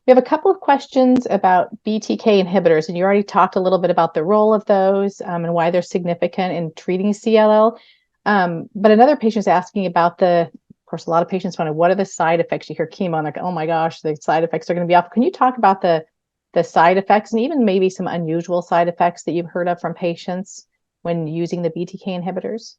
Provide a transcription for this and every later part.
We have a couple of questions about BTK inhibitors, and you already talked a little bit about the role of those and why they're significant in treating CLL. But another patient is asking about of course, a lot of patients wonder, what are the side effects? You hear chemo and like, oh my gosh, the side effects are going to be awful. Can you talk about the side effects and even maybe some unusual side effects that you've heard of from patients when using the BTK inhibitors?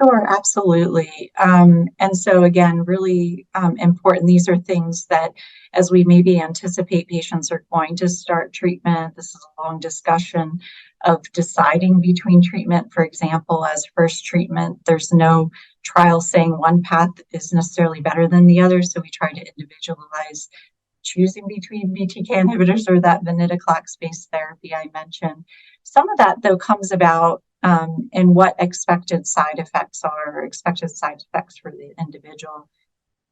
Sure, absolutely. And so again, really important. These are things that as we maybe anticipate patients are going to start treatment, this is a long discussion of deciding between treatment. For example, as first treatment, there's no trial saying one path is necessarily better than the other. So we try to individualize choosing between BTK inhibitors or that venetoclax-based therapy I mentioned. Some of that, though, comes about and what expected side effects are, expected side effects for the individual.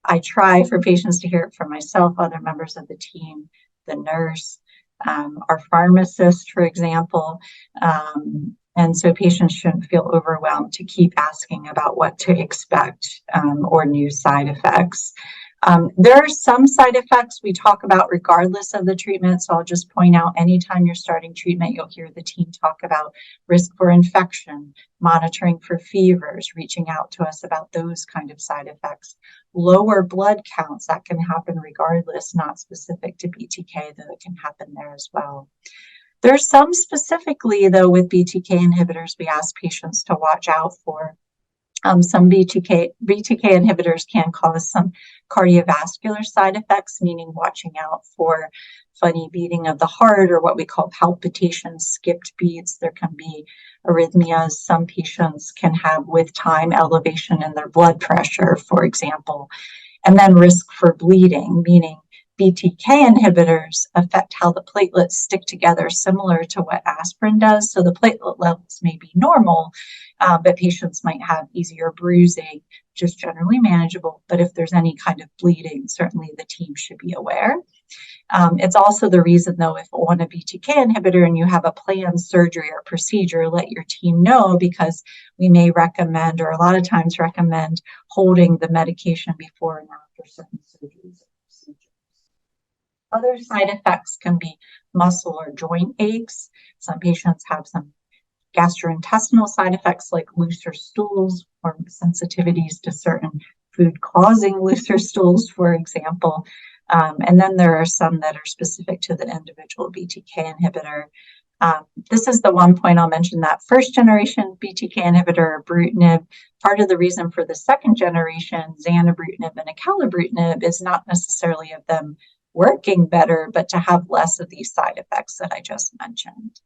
I try for patients to hear it from myself, other members of the team, the nurse, our pharmacist, for example. And so patients shouldn't feel overwhelmed to keep asking about what to expect or new side effects. There are some side effects we talk about regardless of the treatment. So I'll just point out anytime you're starting treatment, you'll hear the team talk about risk for infection, monitoring for fevers, reaching out to us about those kind of side effects. Lower blood counts, that can happen regardless, not specific to BTK, though it can happen there as well. There's some specifically, though, with BTK inhibitors we ask patients to watch out for. Some BTK inhibitors can cause some cardiovascular side effects, meaning watching out for funny beating of the heart or what we call palpitations, skipped beats. There can be arrhythmias. Some patients can have with time elevation in their blood pressure, for example. And then risk for bleeding, meaning BTK inhibitors affect how the platelets stick together, similar to what aspirin does. So the platelet levels may be normal, but patients might have easier bruising, just generally manageable. But if there's any kind of bleeding, certainly the team should be aware. It's also the reason, though, if on a BTK inhibitor and you have a planned surgery or procedure, let your team know, because we may recommend, or a lot of times recommend, holding the medication before and after certain surgeries. Other side effects can be muscle or joint aches. Some patients have some gastrointestinal side effects like looser stools or sensitivities to certain food causing looser stools, for example. And then there are some that are specific to the individual BTK inhibitor. This is the one point I'll mention, that first generation BTK inhibitor, ibrutinib. Part of the reason for the second generation, zanubrutinib and acalabrutinib, is not necessarily of them working better, but to have less of these side effects that I just mentioned.